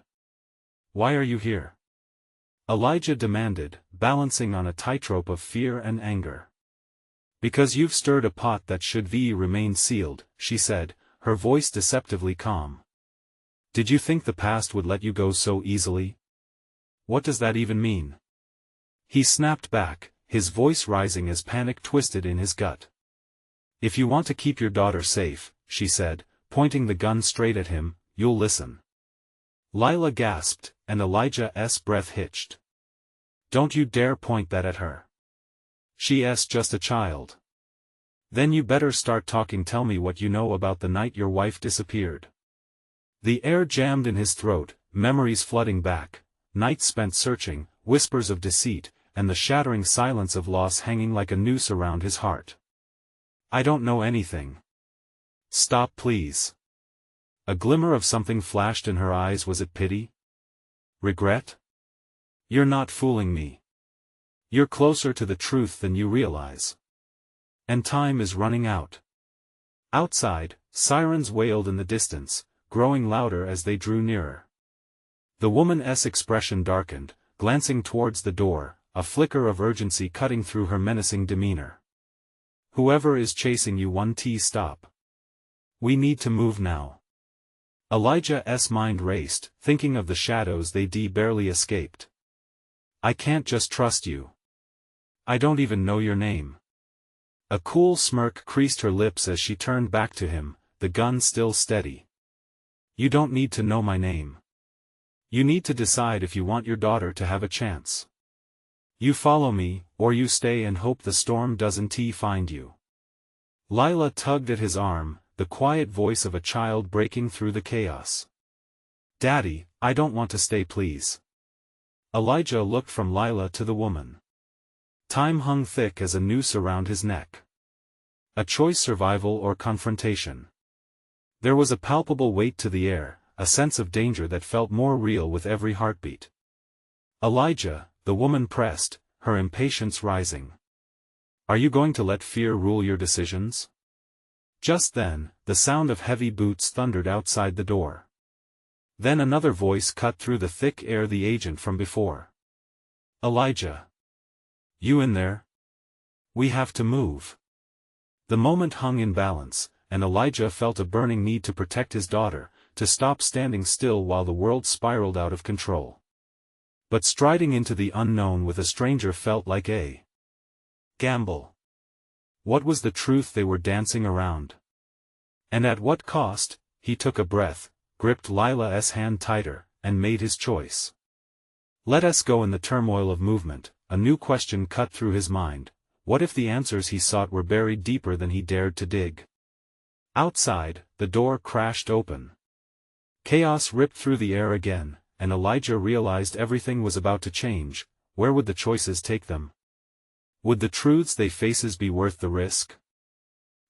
"Why are you here?" Elijah demanded, balancing on a tightrope of fear and anger. "Because you've stirred a pot that should remain sealed," she said, her voice deceptively calm. "Did you think the past would let you go so easily? What does that even mean?" He snapped back, his voice rising as panic twisted in his gut. "If you want to keep your daughter safe," she said, pointing the gun straight at him, "you'll listen." Lila gasped, and Elijah's breath hitched. "Don't you dare point that at her. She's just a child." "Then you better start talking. Tell me what you know about the night your wife disappeared." The air jammed in his throat, memories flooding back, nights spent searching, whispers of deceit, and the shattering silence of loss hanging like a noose around his heart. "I don't know anything." "Stop, please." A glimmer of something flashed in her eyes. Was it pity? Regret? "You're not fooling me. You're closer to the truth than you realize. And time is running out." Outside, sirens wailed in the distance, growing louder as they drew nearer. The woman's expression darkened, glancing towards the door, a flicker of urgency cutting through her menacing demeanor. "Whoever is chasing you, stop. We need to move now." Elijah's mind raced, thinking of the shadows they barely escaped. "I can't just trust you. I don't even know your name." A cool smirk creased her lips as she turned back to him, the gun still steady. "You don't need to know my name. You need to decide if you want your daughter to have a chance. You follow me, or you stay and hope the storm doesn't find you." Lila tugged at his arm, the quiet voice of a child breaking through the chaos. "Daddy, I don't want to stay, please." Elijah looked from Lila to the woman. Time hung thick as a noose around his neck. A choice: survival or confrontation. There was a palpable weight to the air, a sense of danger that felt more real with every heartbeat. "Elijah," the woman pressed, her impatience rising. "Are you going to let fear rule your decisions?" Just then, the sound of heavy boots thundered outside the door. Then another voice cut through the thick air, the agent from before. "Elijah. You in there? We have to move." The moment hung in balance, and Elijah felt a burning need to protect his daughter, to stop standing still while the world spiraled out of control. But striding into the unknown with a stranger felt like a gamble. What was the truth they were dancing around? And at what cost? He took a breath, gripped Lila's hand tighter, and made his choice. Let us go. In the turmoil of movement, a new question cut through his mind. What if the answers he sought were buried deeper than he dared to dig? Outside, the door crashed open. Chaos ripped through the air again, and Elijah realized everything was about to change. Where would the choices take them? Would the truths they faces be worth the risk?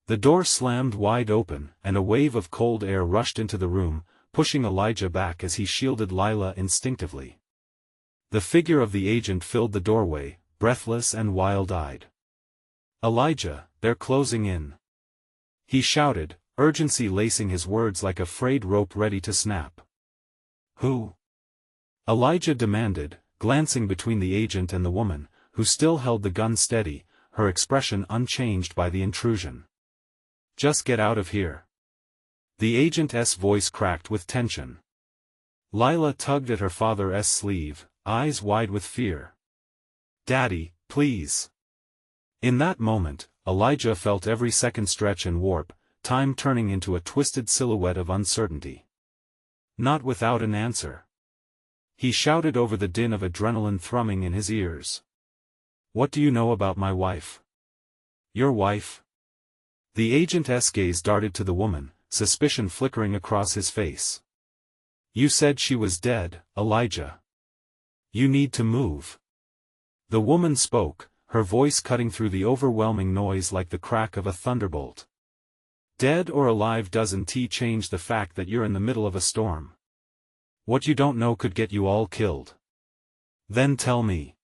The door slammed wide open, and a wave of cold air rushed into the room, pushing Elijah back as he shielded Lila instinctively. The figure of the agent filled the doorway, breathless and wild-eyed. "Elijah, they're closing in!" he shouted, urgency lacing his words like a frayed rope ready to snap. "Who?" Elijah demanded, glancing between the agent and the woman, who still held the gun steady, her expression unchanged by the intrusion. "Just get out of here." The agent's voice cracked with tension. Lila tugged at her father's sleeve, eyes wide with fear. "Daddy, please." In that moment, Elijah felt every second stretch and warp, time turning into a twisted silhouette of uncertainty. Not without an answer. He shouted over the din of adrenaline thrumming in his ears. "What do you know about my wife?" "Your wife?" The agent's gaze darted to the woman, suspicion flickering across his face. "You said she was dead, Elijah. You need to move." The woman spoke, her voice cutting through the overwhelming noise like the crack of a thunderbolt. "Dead or alive doesn't change the fact that you're in the middle of a storm. What you don't know could get you all killed. Then tell me.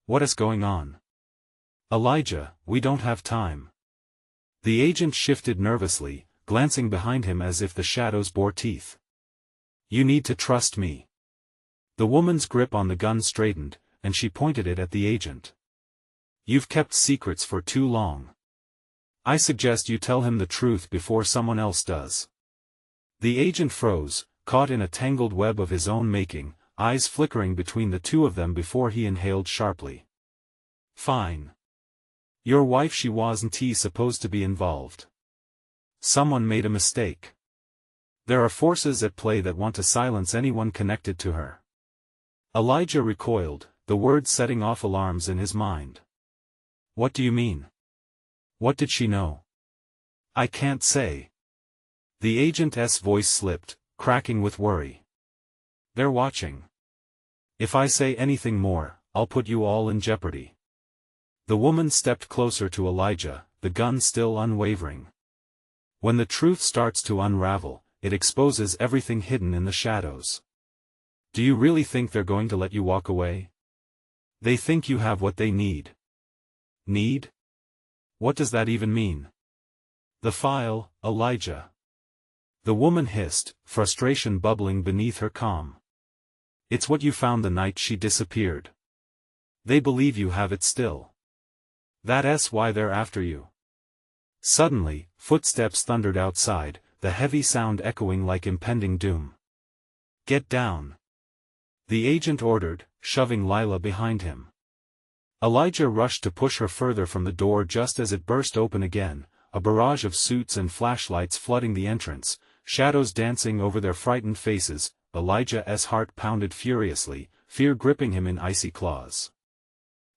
What is going on?" "Elijah, we don't have time." The agent shifted nervously, glancing behind him as if the shadows bore teeth. "You need to trust me." The woman's grip on the gun straightened, and she pointed it at the agent. "You've kept secrets for too long. I suggest you tell him the truth before someone else does." The agent froze, caught in a tangled web of his own making, eyes flickering between the two of them before he inhaled sharply. "Fine. Your wife, she wasn't supposed to be involved. Someone made a mistake. There are forces at play that want to silence anyone connected to her." Elijah recoiled, the words setting off alarms in his mind. "What do you mean? What did she know?" "I can't say." The agent's voice slipped, cracking with worry. "They're watching. If I say anything more, I'll put you all in jeopardy." The woman stepped closer to Elijah, the gun still unwavering. "When the truth starts to unravel, it exposes everything hidden in the shadows. Do you really think they're going to let you walk away? They think you have what they need." "Need? What does that even mean?" "The file, Elijah." The woman hissed, frustration bubbling beneath her calm. "It's what you found the night she disappeared. They believe you have it still. That's why they're after you." Suddenly, footsteps thundered outside, the heavy sound echoing like impending doom. "Get down," the agent ordered, shoving Lila behind him. Elijah rushed to push her further from the door just as it burst open again, a barrage of suits and flashlights flooding the entrance, shadows dancing over their frightened faces. Elijah's heart pounded furiously, fear gripping him in icy claws.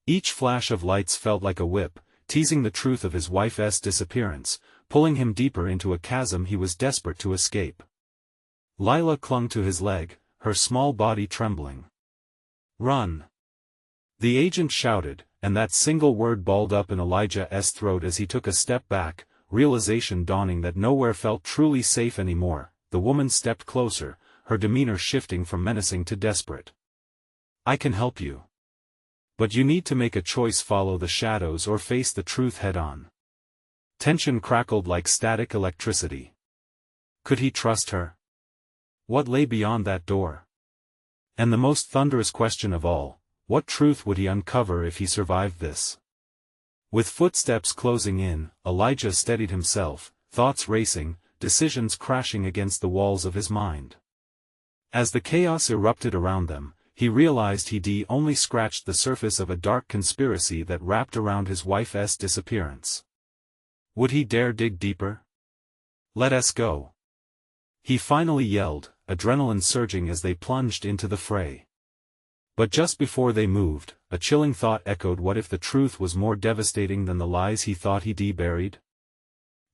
Each flash of lights felt like a whip, teasing the truth of his wife's disappearance, pulling him deeper into a chasm he was desperate to escape. Lila clung to his leg, her small body trembling. "Run!" the agent shouted, and that single word balled up in Elijah's throat as he took a step back, realization dawning that nowhere felt truly safe anymore. The woman stepped closer, her demeanor shifting from menacing to desperate. "I can help you. But you need to make a choice: follow the shadows or face the truth head-on." Tension crackled like static electricity. Could he trust her? What lay beyond that door? And the most thunderous question of all, what truth would he uncover if he survived this? With footsteps closing in, Elijah steadied himself, thoughts racing, decisions crashing against the walls of his mind. As the chaos erupted around them, he realized he'd only scratched the surface of a dark conspiracy that wrapped around his wife's disappearance. Would he dare dig deeper? "Let us go," he finally yelled, adrenaline surging as they plunged into the fray. But just before they moved, a chilling thought echoed: what if the truth was more devastating than the lies he thought he'd buried?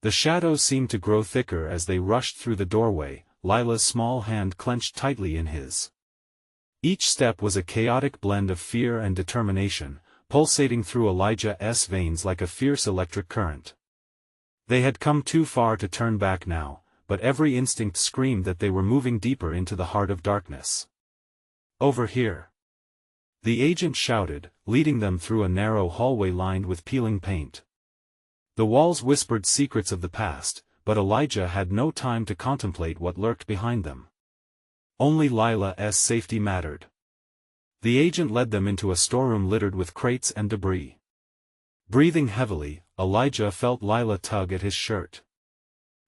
The shadows seemed to grow thicker as they rushed through the doorway, Lila's small hand clenched tightly in his. Each step was a chaotic blend of fear and determination, pulsating through Elijah's veins like a fierce electric current. They had come too far to turn back now, but every instinct screamed that they were moving deeper into the heart of darkness. "Over here!" the agent shouted, leading them through a narrow hallway lined with peeling paint. The walls whispered secrets of the past, but Elijah had no time to contemplate what lurked behind them. Only Lila's safety mattered. The agent led them into a storeroom littered with crates and debris. Breathing heavily, Elijah felt Lila tug at his shirt.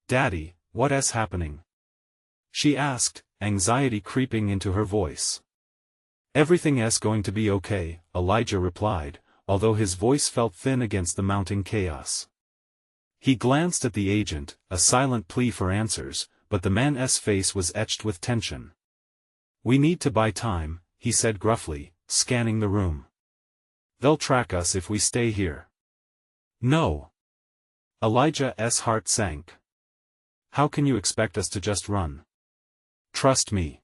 "Daddy, what's happening?" she asked, anxiety creeping into her voice. "Everything's going to be okay," Elijah replied, although his voice felt thin against the mounting chaos. He glanced at the agent, a silent plea for answers, but the man's face was etched with tension. "We need to buy time," he said gruffly, scanning the room. "They'll track us if we stay here." "No." Elijah's heart sank. "How can you expect us to just run? Trust me.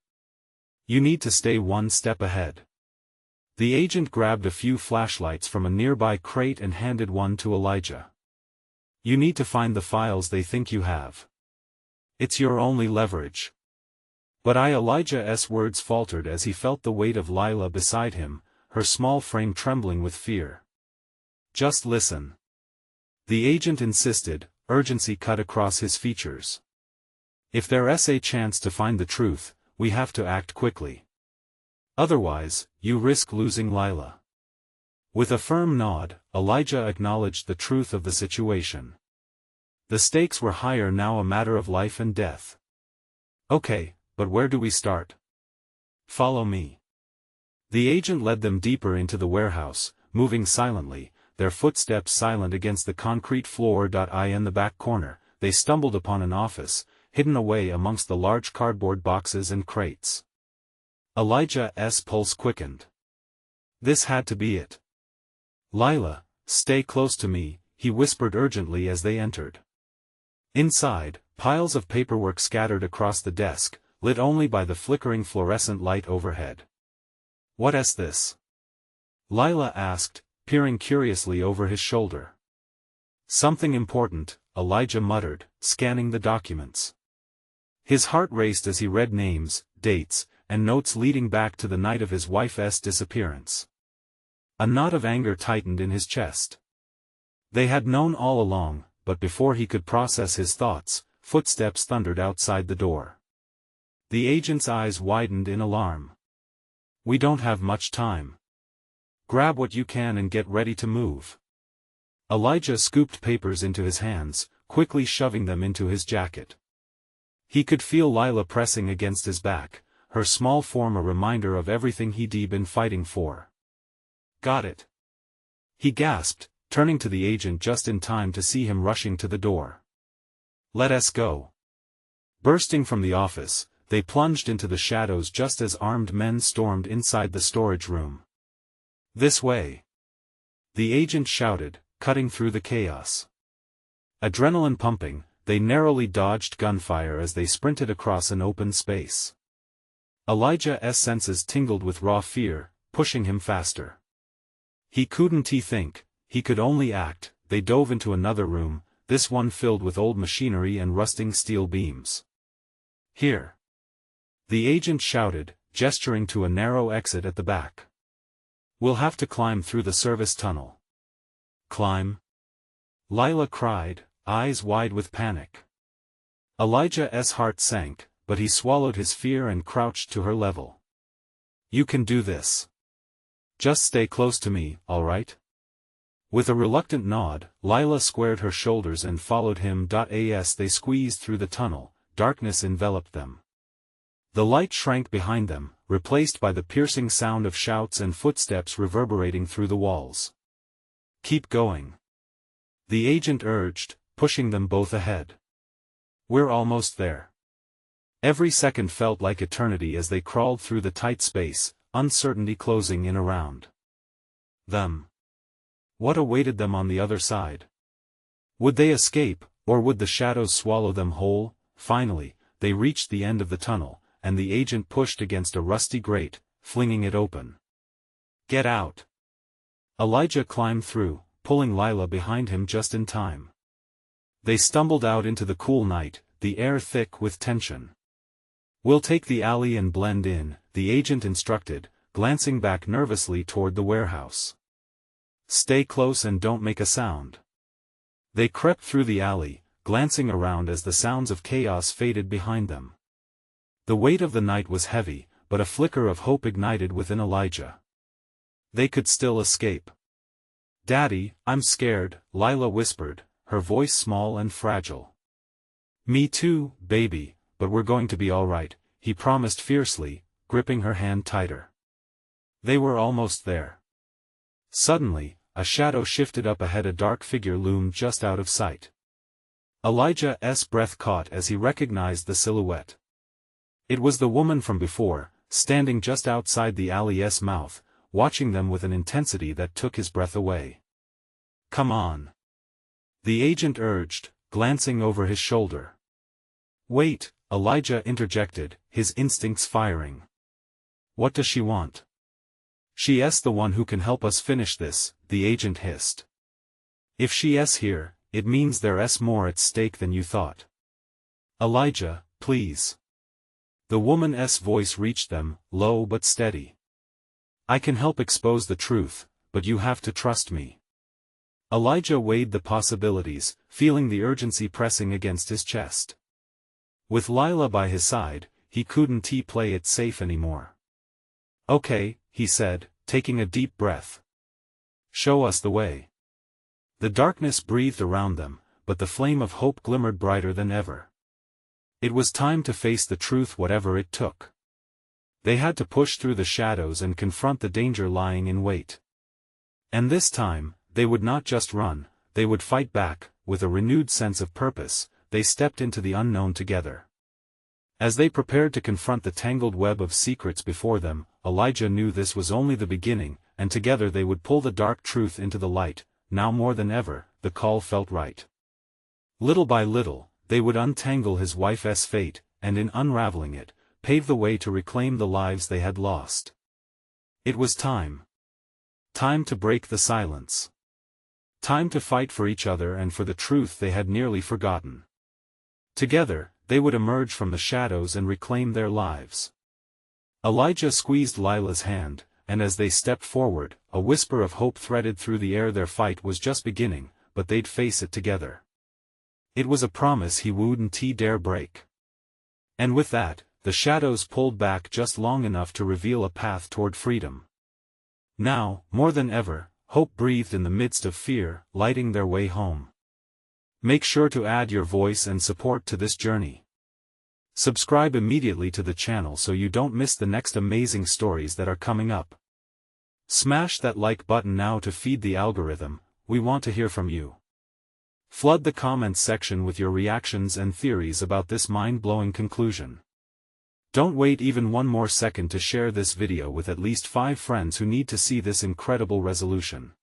You need to stay one step ahead." The agent grabbed a few flashlights from a nearby crate and handed one to Elijah. "You need to find the files they think you have. It's your only leverage." But Elijah's words faltered as he felt the weight of Lila beside him, her small frame trembling with fear. "Just listen." The agent insisted, urgency cut across his features. "If there's a chance to find the truth, we have to act quickly. Otherwise, you risk losing Lila." With a firm nod, Elijah acknowledged the truth of the situation. The stakes were higher now, a matter of life and death. "Okay, but where do we start?" "Follow me." The agent led them deeper into the warehouse, moving silently, their footsteps silent against the concrete floor. In the back corner, they stumbled upon an office, hidden away amongst the large cardboard boxes and crates. Elijah's pulse quickened. This had to be it. "Lila, stay close to me," he whispered urgently as they entered. Inside, piles of paperwork scattered across the desk, lit only by the flickering fluorescent light overhead. "What's this?" Lila asked, peering curiously over his shoulder. "Something important," Elijah muttered, scanning the documents. His heart raced as he read names, dates, and notes leading back to the night of his wife's disappearance. A knot of anger tightened in his chest. They had known all along, but before he could process his thoughts, footsteps thundered outside the door. The agent's eyes widened in alarm. "We don't have much time. Grab what you can and get ready to move." Elijah scooped papers into his hands, quickly shoving them into his jacket. He could feel Lila pressing against his back, her small form a reminder of everything he'd been fighting for. "Got it," he gasped, turning to the agent just in time to see him rushing to the door. "Let us go." Bursting from the office, they plunged into the shadows just as armed men stormed inside the storage room. "This way!" the agent shouted, cutting through the chaos. Adrenaline pumping, they narrowly dodged gunfire as they sprinted across an open space. Elijah's senses tingled with raw fear, pushing him faster. He couldn't think, he could only act. They dove into another room, this one filled with old machinery and rusting steel beams. "Here!" the agent shouted, gesturing to a narrow exit at the back. "We'll have to climb through the service tunnel." "Climb?" Lila cried, eyes wide with panic. Elijah's heart sank, but he swallowed his fear and crouched to her level. "You can do this. Just stay close to me, all right?" With a reluctant nod, Lila squared her shoulders and followed him. As they squeezed through the tunnel, darkness enveloped them. The light shrank behind them, replaced by the piercing sound of shouts and footsteps reverberating through the walls. "Keep going," the agent urged, pushing them both ahead. "We're almost there." Every second felt like eternity as they crawled through the tight space, uncertainty closing in around them. What awaited them on the other side? Would they escape, or would the shadows swallow them whole? Finally, they reached the end of the tunnel, and the agent pushed against a rusty grate, flinging it open. "Get out!" Elijah climbed through, pulling Lila behind him just in time. They stumbled out into the cool night, the air thick with tension. "We'll take the alley and blend in," the agent instructed, glancing back nervously toward the warehouse. "Stay close and don't make a sound." They crept through the alley, glancing around as the sounds of chaos faded behind them. The weight of the night was heavy, but a flicker of hope ignited within Elijah. They could still escape. "Daddy, I'm scared," Lila whispered, her voice small and fragile. "Me too, baby, but we're going to be all right," he promised fiercely, gripping her hand tighter. They were almost there. Suddenly, a shadow shifted up ahead. A dark figure loomed just out of sight. Elijah's breath caught as he recognized the silhouette. It was the woman from before, standing just outside the alley's mouth, watching them with an intensity that took his breath away. "Come on," the agent urged, glancing over his shoulder. "Wait," Elijah interjected, his instincts firing. "What does she want?" "She's the one who can help us finish this," the agent hissed. "If she's here, it means there's more at stake than you thought." "Elijah, please." The woman's voice reached them, low but steady. "I can help expose the truth, but you have to trust me." Elijah weighed the possibilities, feeling the urgency pressing against his chest. With Lila by his side, he couldn't play it safe anymore. "Okay," he said, taking a deep breath. "Show us the way." The darkness breathed around them, but the flame of hope glimmered brighter than ever. It was time to face the truth whatever it took. They had to push through the shadows and confront the danger lying in wait. And this time, they would not just run, they would fight back. With a renewed sense of purpose, they stepped into the unknown together. As they prepared to confront the tangled web of secrets before them, Elijah knew this was only the beginning, and together they would pull the dark truth into the light. Now more than ever, the call felt right. Little by little, they would untangle his wife's fate, and in unraveling it, pave the way to reclaim the lives they had lost. It was time. Time to break the silence. Time to fight for each other and for the truth they had nearly forgotten. Together, they would emerge from the shadows and reclaim their lives. Elijah squeezed Lila's hand, and as they stepped forward, a whisper of hope threaded through the air. Their fight was just beginning, but they'd face it together. It was a promise he wouldn't dare break. And with that, the shadows pulled back just long enough to reveal a path toward freedom. Now, more than ever, hope breathed in the midst of fear, lighting their way home. Make sure to add your voice and support to this journey. Subscribe immediately to the channel so you don't miss the next amazing stories that are coming up. Smash that like button now to feed the algorithm. We want to hear from you. Flood the comments section with your reactions and theories about this mind-blowing conclusion. Don't wait even one more second to share this video with at least 5 friends who need to see this incredible resolution.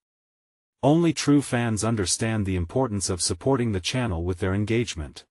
Only true fans understand the importance of supporting the channel with their engagement.